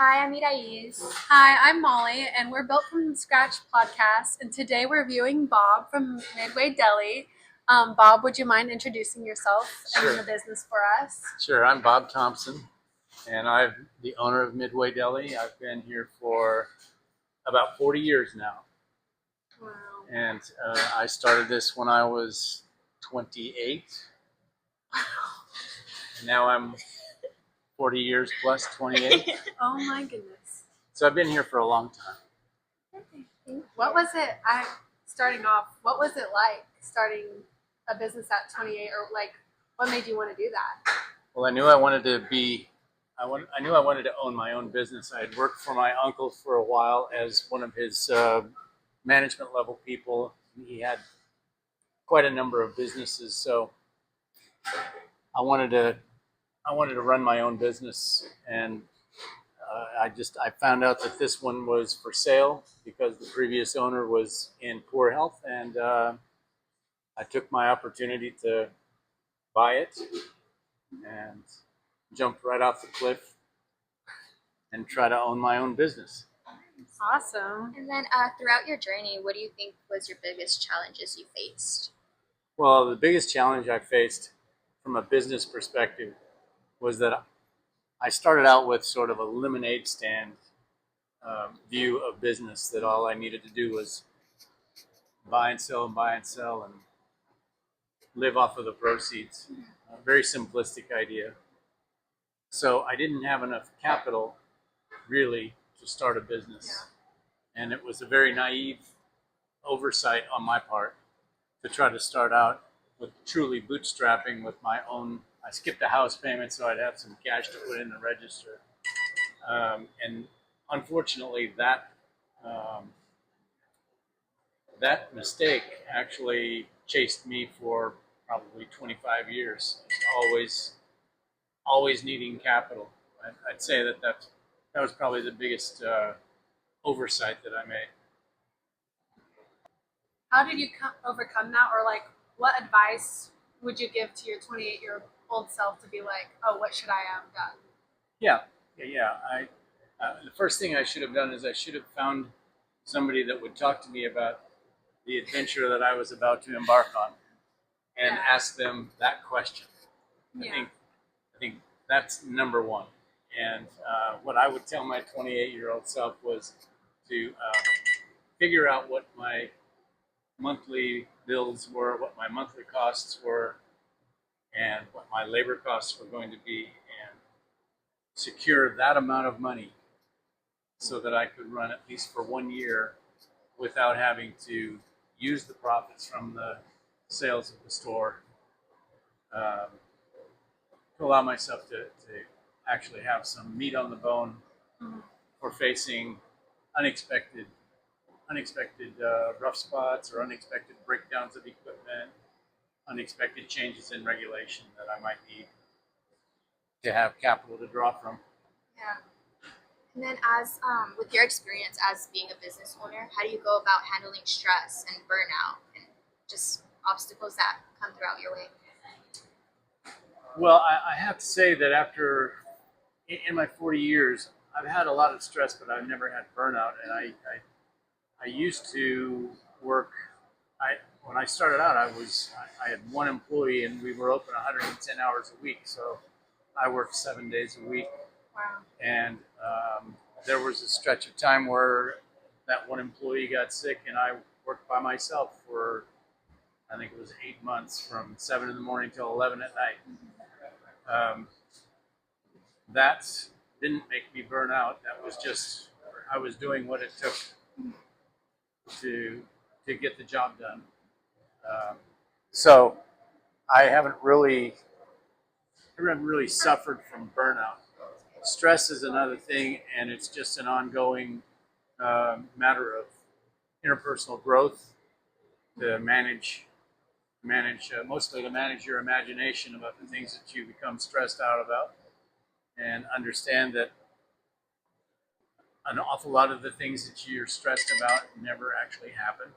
Hi, I'm Irais. Hi, I'm Molly, and we're Built from Scratch podcast. And today we're viewing Bob from Midway Deli. Bob, would you mind introducing yourself and the Sure. business for us? Sure. I'm Bob Thompson, and I'm the owner of Midway Deli. I've been here for about 40 years now, Wow. and I started this when I was 28. Now I'm 40 years plus 28. Oh my goodness. So I've been here for a long time. What was it? Starting off. What was it like starting a business at 28, or like, what made you want to do that? Well, I knew I wanted to be. I knew I wanted to own my own business. I had worked for my uncle for a while as one of his management level people. He had quite a number of businesses, so I wanted to run my own business, and I found out that this one was for sale because the previous owner was in poor health, and I took my opportunity to buy it and jumped right off the cliff and try to own my own business. Awesome. And then throughout your journey, what do you think was your biggest challenges you faced? Well, the biggest challenge I faced from a business perspective was that I started out with sort of a lemonade stand view of business, that all I needed to do was buy and sell and buy and sell and live off of the proceeds. A very simplistic idea. So I didn't have enough capital really to start a business. And it was a very naive oversight on my part to try to start out with truly bootstrapping with my own. I skipped a house payment so I'd have some cash to put in the register. And unfortunately, um, that mistake actually chased me for probably 25 years. Always needing capital. I'd say that was probably the biggest oversight that I made. How did you overcome that, or like, what advice would you give to your 28-year-old self to be like, oh, what should I have done? Yeah. The first thing I should have done is I should have found somebody that would talk to me about the adventure that I was about to embark on, and ask them that question. Yeah. I think that's number one. And what I would tell my 28-year-old self was to figure out what my monthly bills were, what my monthly costs were, and what my labor costs were going to be, and secure that amount of money so that I could run at least for 1 year without having to use the profits from the sales of the store um, to allow myself to actually have some meat on the bone for facing unexpected rough spots or unexpected breakdowns of equipment, unexpected changes in regulation that I might need to have capital to draw from. Yeah. And then, as with your experience as being a business owner, how do you go about handling stress and burnout and just obstacles that come throughout your way? Well, I have to say that in my 40 years, I've had a lot of stress, but I've never had burnout. And I used to work. When I started out, I had one employee, and we were open 110 hours a week. So I worked 7 days a week. Wow. And there was a stretch of time where that one employee got sick, and I worked by myself for, I think it was 8 months, from 7 in the morning till 11 at night. That didn't make me burn out. That was just, I was doing what it took to get the job done. So I haven't really suffered from burnout. Stress is another thing, and it's just an ongoing matter of interpersonal growth to mostly to manage your imagination about the things that you become stressed out about, and understand that an awful lot of the things that you're stressed about never actually happen.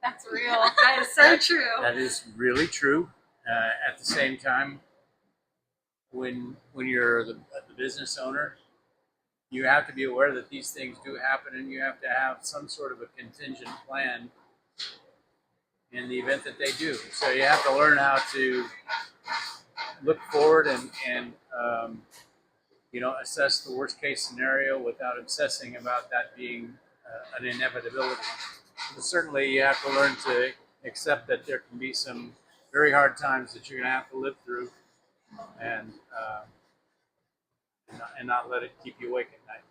That's real. That is so true. That is really true. At the same time, when you're the business owner, you have to be aware that these things do happen, and you have to have some sort of a contingent plan in the event that they do. So you have to learn how to look forward and assess the worst case scenario without obsessing about that being an inevitability. But certainly, you have to learn to accept that there can be some very hard times that you're going to have to live through, and not let it keep you awake at night.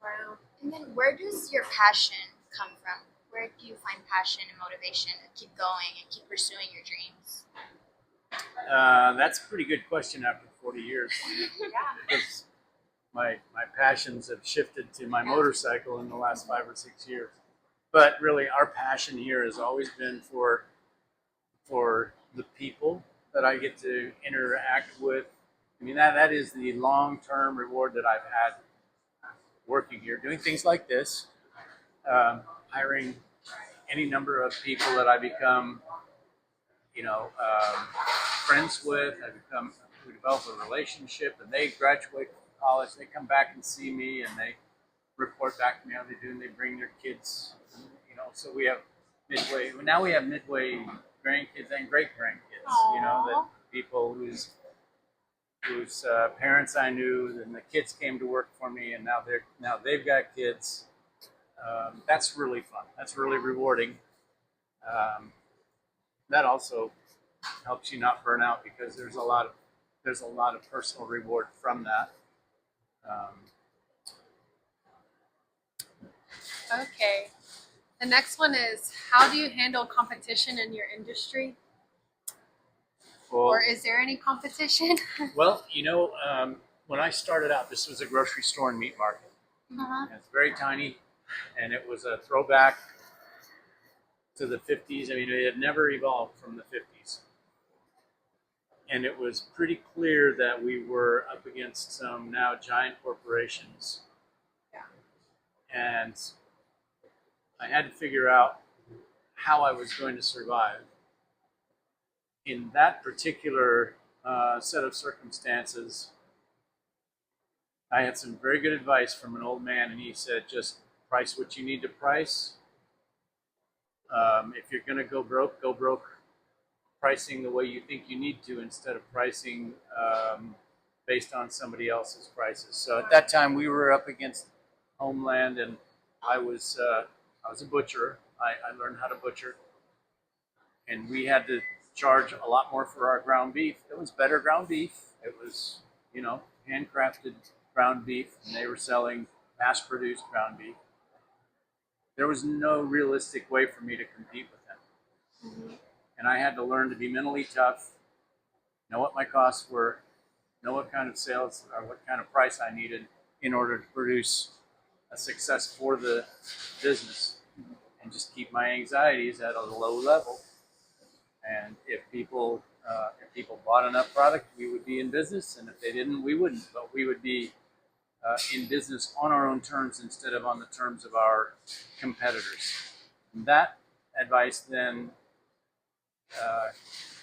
Wow. And then where does your passion come from? Where do you find passion and motivation to keep going and keep pursuing your dreams? That's a pretty good question after 40 years. Because my passions have shifted to my motorcycle in the last 5 or 6 years. But really, our passion here has always been for the people that I get to interact with. I mean, that is the long-term reward that I've had working here, doing things like this, hiring any number of people that I become, friends with. We develop a relationship, and they graduate from college. They come back and see me, and they report back to me how they do, and they bring their kids. So we have Midway. Now we have Midway grandkids and great grandkids. That people whose parents I knew, and the kids came to work for me, and now they've got kids. That's really fun. That's really rewarding. That also helps you not burn out because there's a lot of personal reward from that. Okay. The next one is, how do you handle competition in your industry? Or is there any competition? Well, when I started out, this was a grocery store and meat market. It's very tiny, and it was a throwback to the 50s. I mean, it had never evolved from the 50s. And it was pretty clear that we were up against some now giant corporations. And I had to figure out how I was going to survive. In that particular set of circumstances, I had some very good advice from an old man, and he said, just price what you need to price. If you're going to go broke pricing the way you think you need to instead of pricing based on somebody else's prices. So at that time, we were up against Homeland, and I was a butcher. I learned how to butcher, and we had to charge a lot more for our ground beef. It was better ground beef. It was, handcrafted ground beef, and they were selling mass-produced ground beef. There was no realistic way for me to compete with them. And I had to learn to be mentally tough, know what my costs were, know what kind of sales or what kind of price I needed in order to produce a success for the business, and just keep my anxieties at a low level. And if people bought enough product, we would be in business, and if they didn't, we wouldn't. But we would be in business on our own terms instead of on the terms of our competitors. And that advice then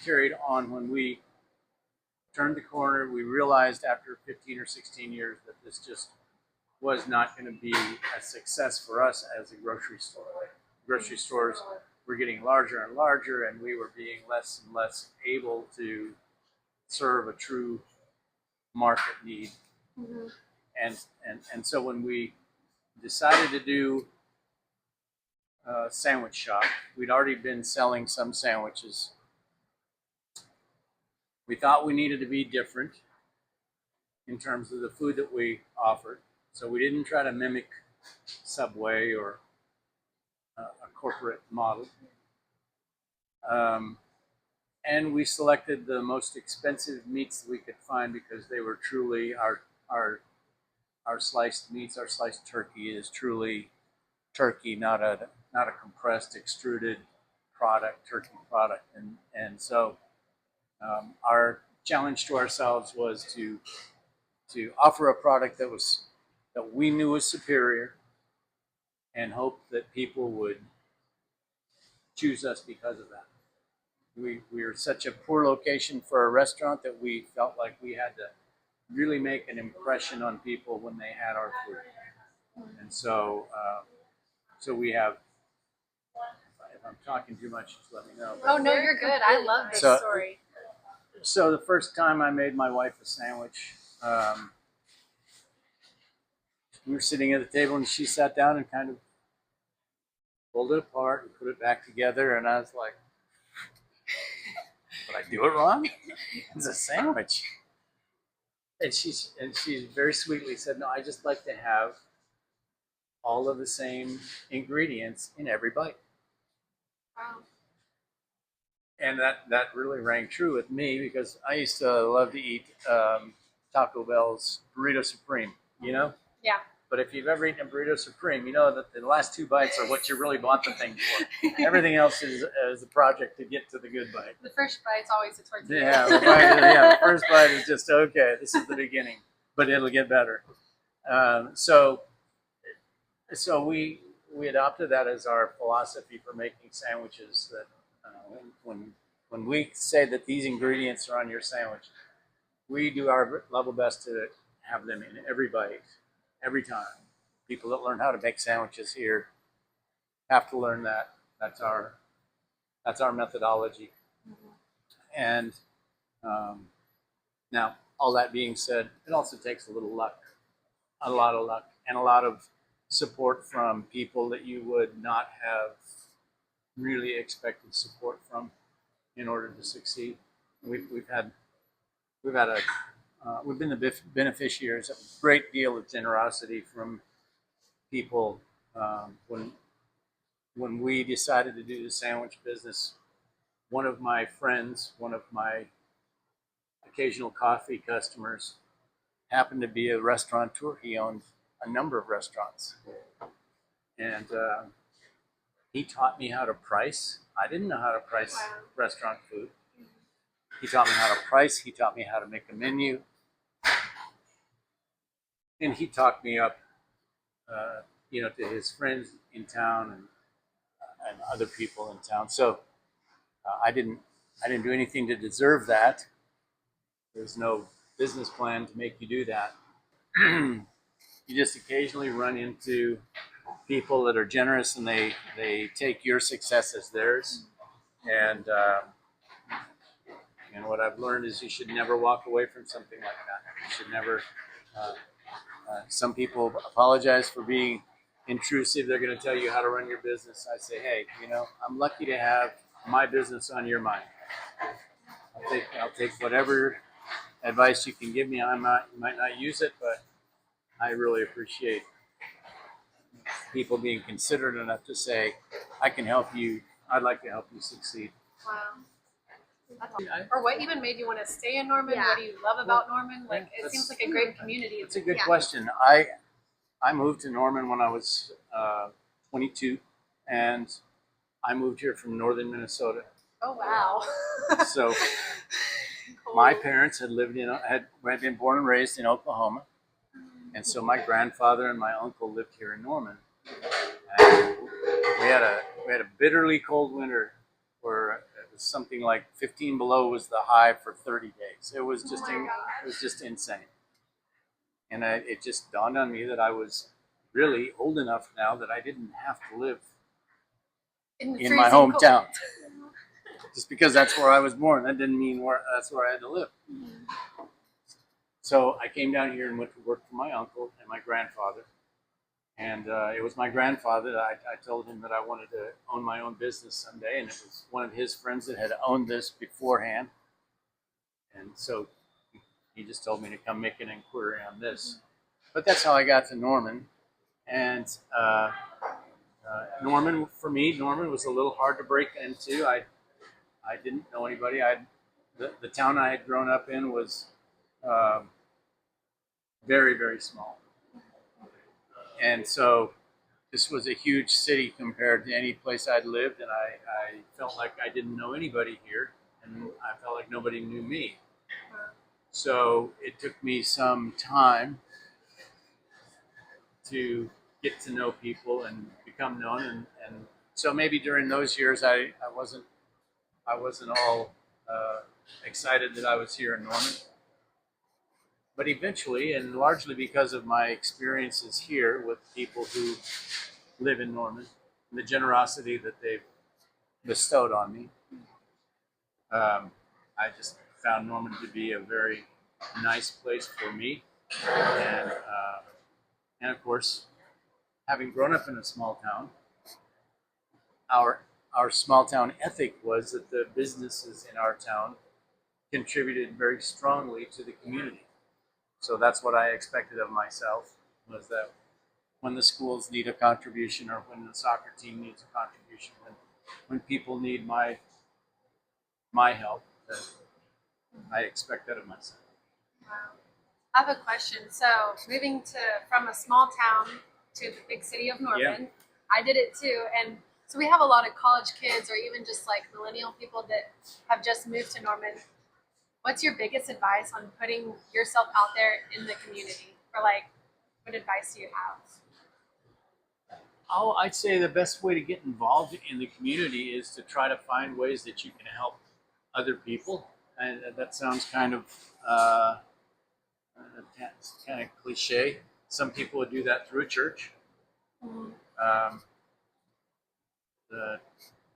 carried on when we turned the corner. We realized after 15 or 16 years that this just was not going to be a success for us as a grocery store. Grocery stores were getting larger and larger, and we were being less and less able to serve a true market need. And so when we decided to do a sandwich shop, we'd already been selling some sandwiches. We thought we needed to be different in terms of the food that we offered. So we didn't try to mimic Subway or a corporate model. And we selected the most expensive meats that we could find because they were truly our sliced meats. Our sliced turkey is truly turkey, not a compressed, extruded turkey product. And so our challenge to ourselves was to offer a product that we knew was superior, and hope that people would choose us because of that. We were such a poor location for a restaurant that we felt like we had to really make an impression on people when they had our food. And so, so we have. If I'm talking too much, just let me know. Oh no, you're good. I love this So- story. So the first time I made my wife a sandwich, we were sitting at the table and she sat down and kind of pulled it apart and put it back together, and I was like, "Did I do it wrong? It's a sandwich." And she very sweetly said, "No, I just like to have all of the same ingredients in every bite." Wow. And that really rang true with me because I used to love to eat Taco Bell's Burrito Supreme, you know? Yeah. But if you've ever eaten a Burrito Supreme, you know that the last two bites are what you really bought the thing for. Everything else is a project to get to the good bite. The first bite's always a tortilla. Yeah, the first bite is just, okay, this is the beginning, but it'll get better. So we adopted that as our philosophy for making sandwiches. That when we say that these ingredients are on your sandwich, we do our level best to have them in every bite, every time. People that learn how to make sandwiches here have to learn that. That's our methodology. And now, all that being said, it also takes a little luck, a lot of luck, and a lot of support from people that you would not have really expected support from in order to succeed. We've been the beneficiaries of a great deal of generosity from people. When we decided to do the sandwich business, one of my friends, one of my occasional coffee customers, happened to be a restaurateur. He owned a number of restaurants, and he taught me how to price. I didn't know how to price restaurant food. He taught me how to price. He taught me how to make a menu, and he talked me up, to his friends in town and other people in town. So I didn't do anything to deserve that. There's no business plan to make you do that. You just occasionally run into people that are generous and they take your success as theirs. And what I've learned is you should never walk away from something like that. You should never. Some people apologize for being intrusive. They're going to tell you how to run your business. I say, hey, I'm lucky to have my business on your mind. I'll take whatever advice you can give me. You might not use it, but I really appreciate people being considerate enough to say, I can help you. I'd like to help you succeed. Wow. That's awesome. Or what even made you want to stay in Norman? Yeah. What do you love about Norman? Like, Yeah, it seems like a great community. It's a good Yeah. question. I moved to Norman when I was 22, and I moved here from northern Minnesota. Oh wow. So my parents had been born and raised in Oklahoma, and so my grandfather and my uncle lived here in Norman. And we had a bitterly cold winter where it was something like 15 below was the high for 30 days. It was just insane. And it just dawned on me that I was really old enough now that I didn't have to live In in my hometown. Just because that's where I was born, that didn't mean that's where I had to live. So I came down here and went to work for my uncle and my grandfather. And it was my grandfather that I told him that I wanted to own my own business someday. And it was one of his friends that had owned this beforehand. And so he just told me to come make an inquiry on this. But that's how I got to Norman. And Norman was a little hard to break into. I didn't know anybody. The town I had grown up in was very, very small. And so this was a huge city compared to any place I'd lived, and I felt like I didn't know anybody here, and I felt like nobody knew me. So it took me some time to get to know people and become known, and so maybe during those years I wasn't all excited that I was here in Norman. but eventually, and largely because of my experiences here with people who live in Norman, and the generosity that they've bestowed on me, I just found Norman to be a very nice place for me, and of course, having grown up in a small town, our small town ethic was that the businesses in our town contributed very strongly to the community. So that's what I expected of myself, was that when the schools need a contribution, or when the soccer team needs a contribution, when people need my help, that I expect that of myself. Wow. I have a question. So moving from a small town to the big city of Norman, I did it too, and so we have a lot of college kids or even just like millennial people that have just moved to Norman. What's your biggest advice on putting yourself out there in the community? Or like, what advice do you have? Oh, I'd say the best way to get involved in the community is to try to find ways that you can help other people. And that sounds kind of cliche. Some people would do that through a church. Um, the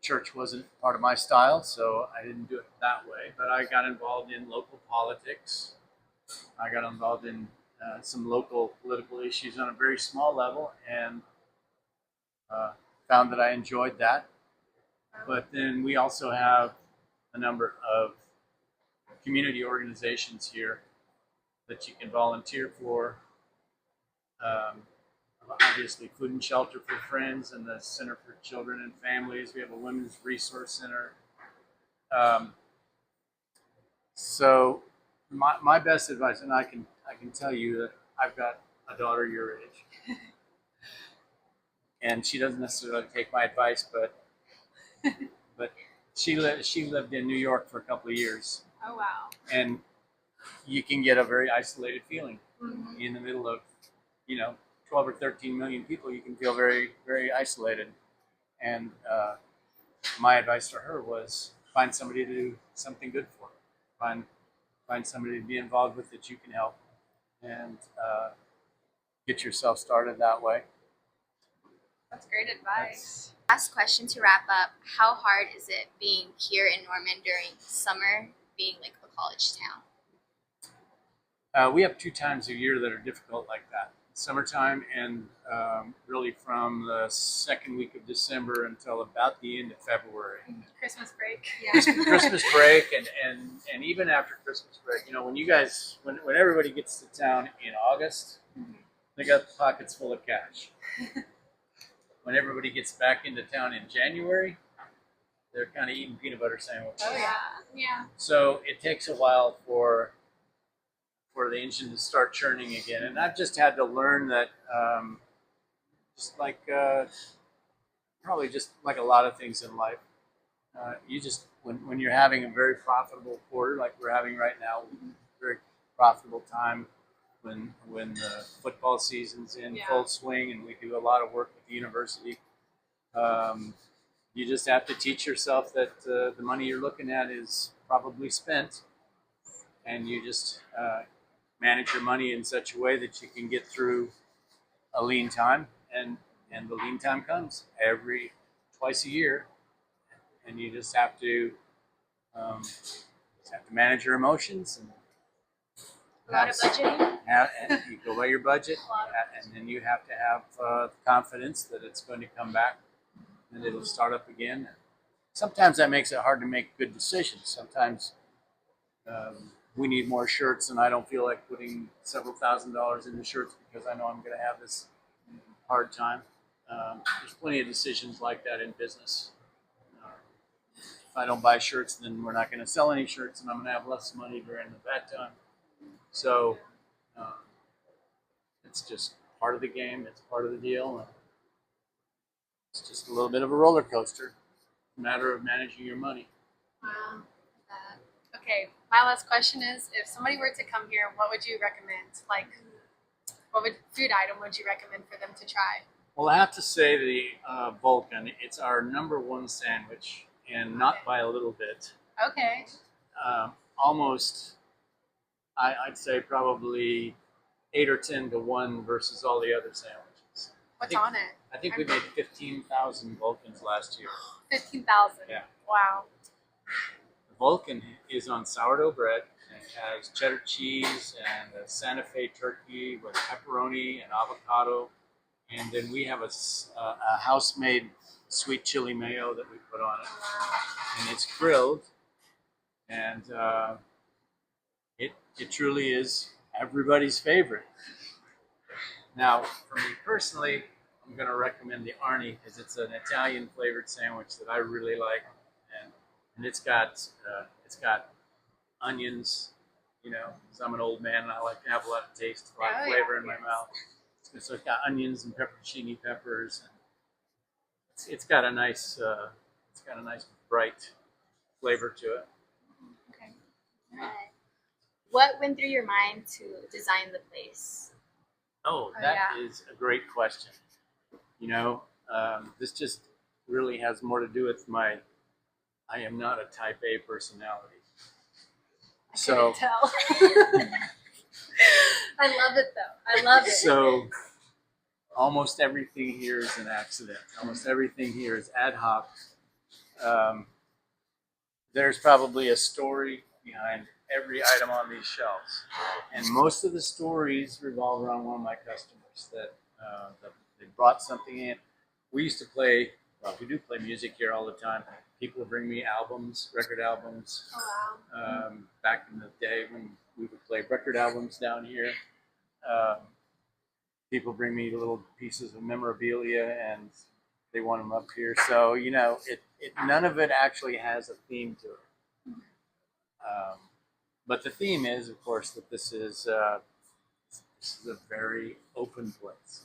church wasn't part of my style, so I didn't do it that way. But I got involved in local politics. I got involved in some local political issues on a very small level, and found that I enjoyed that. But then we also have a number of community organizations here that you can volunteer for. Obviously, Food and Shelter for Friends and the Center for Children and Families. We have a Women's Resource Center. So my best advice, and I can tell you that I've got a daughter your age, and she doesn't necessarily take my advice, but she lived in New York for a couple of years. Oh wow! And you can get a very isolated feeling in the middle of 12 or 13 million people. You can feel very, very isolated. And my advice to her was find somebody to do something good for. Find somebody to be involved with that you can help, and get yourself started that way. That's great advice. Last question to wrap up: how hard is it being here in Norman during summer, being like a college town? We have 2 times a year that are difficult like that. Summertime, and really from the second week of December until about the end of February. Christmas break. Yeah. Christmas break, and even after Christmas break, when everybody gets to town in August, they got pockets full of cash. When everybody gets back into town in January, they're kind of eating peanut butter sandwiches. Oh yeah, yeah. So it takes a while for the engine to start churning again, and I've just had to learn that, just like probably just like a lot of things in life, you just when you're having a very profitable quarter like we're having right now, very profitable time when the football season's in full swing, and we do a lot of work with the university. You just have to teach yourself that the money you're looking at is probably spent, and you just manage your money in such a way that you can get through a lean time, and the lean time comes twice a year, and you just have to manage your emotions, and A lot of budgeting. and you go by your budget, and then you have to have confidence that it's going to come back and it'll start up again. Sometimes that makes it hard to make good decisions. Sometimes we need more shirts, and I don't feel like putting several $1,000s into shirts because I know I'm going to have this hard time. There's plenty of decisions like that in business. If I don't buy shirts, then we're not going to sell any shirts, and I'm going to have less money during the bad time. So it's just part of the game. It's part of the deal. And it's just a little bit of a roller coaster. It's a matter of managing your money. Wow. Okay, my last question is: if somebody were to come here, what would you recommend? Like, what food item would you recommend for them to try? Well, I have to say the Vulcan. It's our #1 sandwich, and not by a little bit. Okay. Almost I'd say probably 8 or 10 to 1 versus all the other sandwiches. What's on it? I think we made 15,000 Vulcans last year. 15,000. Yeah. Wow. The Vulcan is on sourdough bread and it has cheddar cheese and a Santa Fe turkey with pepperoni and avocado. And then we have a house-made sweet chili mayo that we put on it. And it's grilled. And it truly is everybody's favorite. Now, for me personally, I'm going to recommend the Arnie because it's an Italian flavored sandwich that I really like, and it's got onions. You know, because I'm an old man and I like to have a lot of taste, a lot of flavor in my mouth. So it's got onions and pepperoncini peppers, and it's got a nice bright flavor to it. Okay. What went through your mind to design the place? Oh, that is a great question. You know, this just really has more to do with I am not a type A personality. So Tell. I love it though. I love it. So almost everything here is an accident. Almost everything here is ad hoc. There's probably a story behind every item on these shelves, and most of the stories revolve around one of my customers that they brought something in. We used to play. Well, we do play music here all the time. People bring me albums, record albums. Oh, wow. Back in the day when we would play record albums down here, people bring me little pieces of memorabilia and they want them up here. So, you know, none of it actually has a theme to it. But the theme is, of course, that this is a very open place.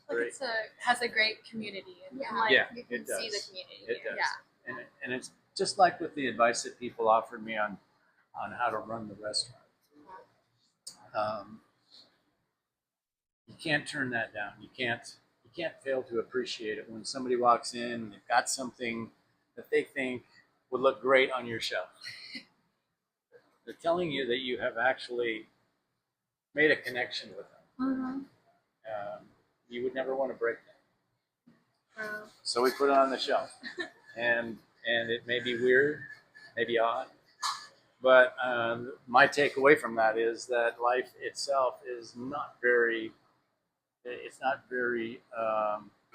Like has a great community. And You can it does. see the community. It does. Yeah. And it's just like with the advice that people offered me on how to run the restaurant. You can't turn that down. You can't fail to appreciate it when somebody walks in and they've got something that they think would look great on your shelf. They're telling you that you have actually made a connection with them. You would never want to break that. So we put it on the shelf, and it may be weird, maybe odd, but my takeaway from that is that life itself is not very. It's not very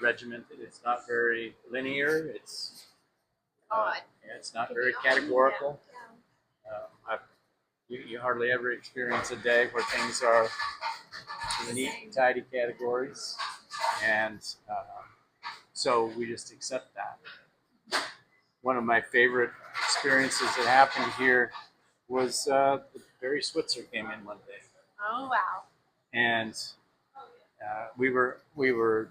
regimented. It's not very linear. It's Odd. it's not very categorical. You hardly ever experience a day where things are in neat and tidy categories, and so we just accept that. One of my favorite experiences that happened here was Barry Switzer came in one day. Oh, wow. And we were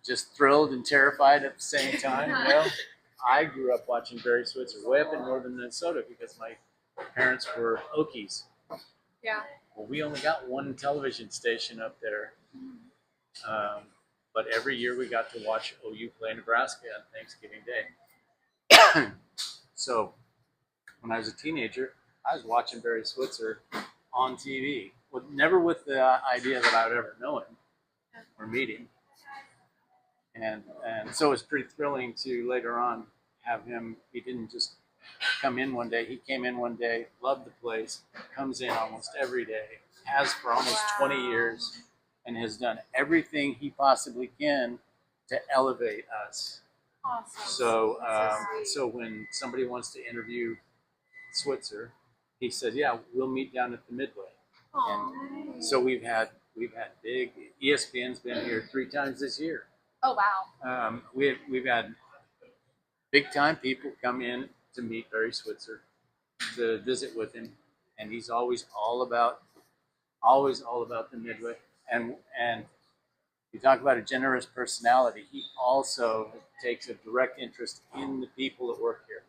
just thrilled and terrified at the same time. You know, I grew up watching Barry Switzer way up in northern Minnesota because my parents were Okies. Yeah. Well, we only got one television station up there, but every year we got to watch OU play Nebraska on Thanksgiving Day. So when I was a teenager, I was watching Barry Switzer on TV. Never with the idea that I would ever know him or meet him. And so it was pretty thrilling to later on have him. He didn't just come in one day. He came in one day, loved the place, comes in almost every day, has for almost 20 years, and has done everything he possibly can to elevate us. Awesome. So when somebody wants to interview Switzer, he said, "Yeah, we'll meet down at the Midway." And so we've had big. ESPN's been here 3 times this year. Oh, wow. We've had big time people come in to meet Barry Switzer, to visit with him, and he's always all about the Midway. And you talk about a generous personality. He also takes a direct interest in the people that work here.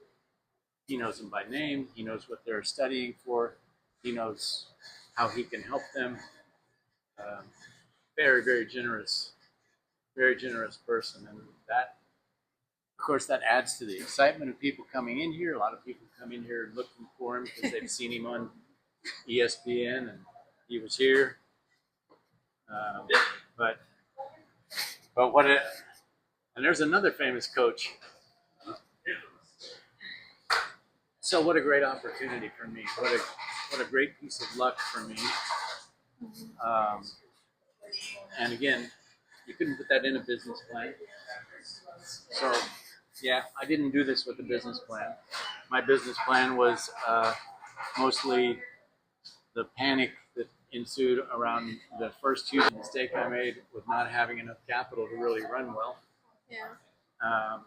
He knows them by name. He knows what they're studying for. He knows how he can help them. Very, very generous person, and that, of course, that adds to the excitement of people coming in here. A lot of people come in here looking for him because they've seen him on ESPN, and he was here. But what it, and there's another famous coach. So what a great opportunity for me. What a great piece of luck for me. And again, you couldn't put that in a business plan. So yeah, I didn't do this with a business plan. My business plan was mostly the panic that ensued around the first huge mistake I made with not having enough capital to really run well. Yeah. Um,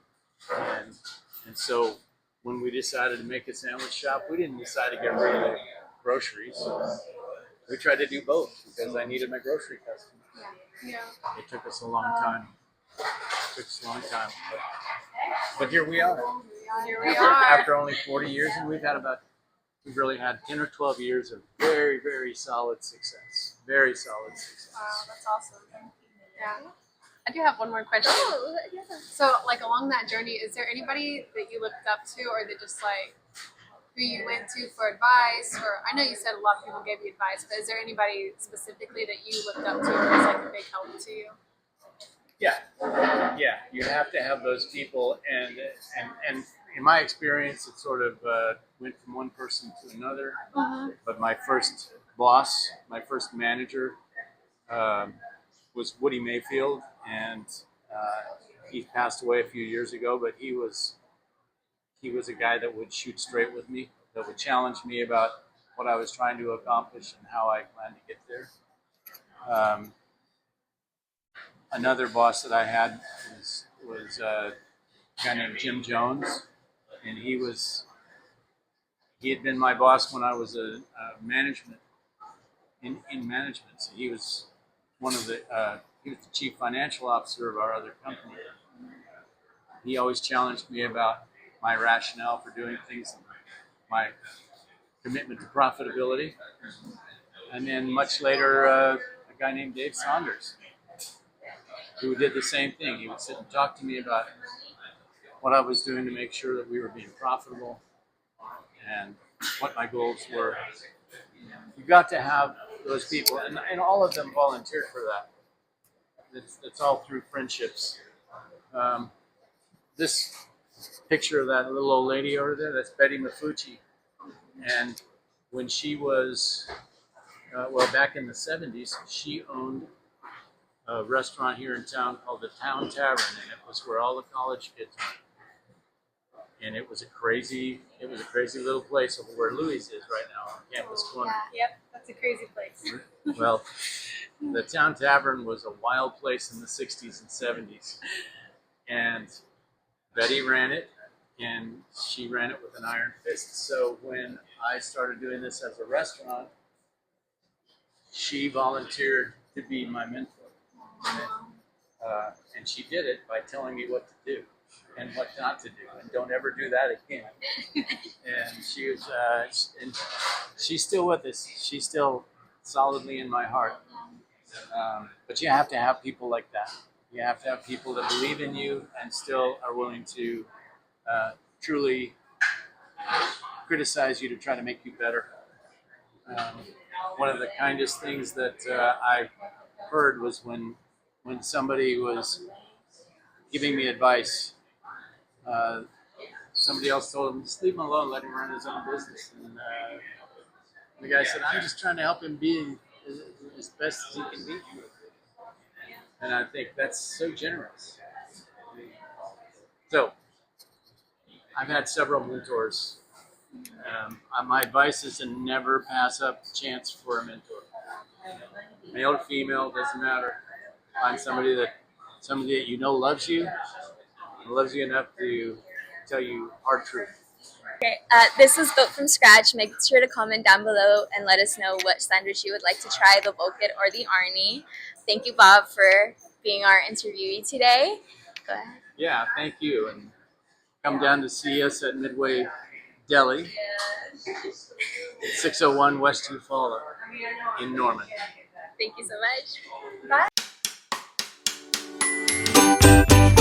and so when we decided to make a sandwich shop, we didn't decide to get rid of the groceries. We tried to do both because I needed my grocery customers. Yeah. It took us a long time. But here we are. Here we are. After only 40 years, and we've really had 10 or 12 years of very, very solid success. Very solid success. Wow, that's awesome. Yeah. I do have one more question. Oh, yeah. So, like, along that journey, is there anybody that you looked up to, or that just like who you went to for advice? Or I know you said a lot of people gave you advice, but is there anybody specifically that you looked up to or was like a big help to you? Yeah, you have to have those people, and in my experience, it sort of went from one person to another. But my first boss, my first manager, was Woody Mayfield, and he passed away a few years ago. But he was a guy that would shoot straight with me, that would challenge me about what I was trying to accomplish and how I planned to get there. Another boss that I had was a guy named Jim Jones, and he had been my boss when I was a management in management. So he was he was the chief financial officer of our other company. He always challenged me about my rationale for doing things, my commitment to profitability. And then much later, a guy named Dave Saunders, who did the same thing. He would sit and talk to me about what I was doing to make sure that we were being profitable and what my goals were. You got to have those people, and all of them volunteered for that. It's all through friendships. This picture of that little old lady over there, that's Betty Mafucci. And when she was, back in the 70s, she owned a restaurant here in town called the Town Tavern, and it was where all the college kids went. And it was a crazy little place over where Louis is right now on Campus Corner. Yep, that's a crazy place. Well, the Town Tavern was a wild place in the 60s and 70s. And Betty ran it, and she ran it with an iron fist. So when I started doing this as a restaurant, she volunteered to be my mentor. And she did it by telling me what to do and what not to do, and don't ever do that again. And she was, and she's still with us. She's still solidly in my heart. But you have to have people like that. You have to have people that believe in you and still are willing to truly criticize you to try to make you better. One of the kindest things that I heard was when somebody was giving me advice. Somebody else told him, just leave him alone, let him run his own business. And the guy said, I'm just trying to help him be as best as he can be. And I think that's so generous. So, I've had several mentors. My advice is to never pass up the chance for a mentor. Male or female, doesn't matter. Find somebody that you know loves you, and loves you enough to tell you hard truth. Okay, this is Built from Scratch. Make sure to comment down below and let us know what sandwich you would like to try, the Volkit or the Arnie. Thank you, Bob, for being our interviewee today. Go ahead. Yeah, thank you. And come down to see us at Midway Deli, 601 West Eufaula in Norman. Thank you so much. Bye.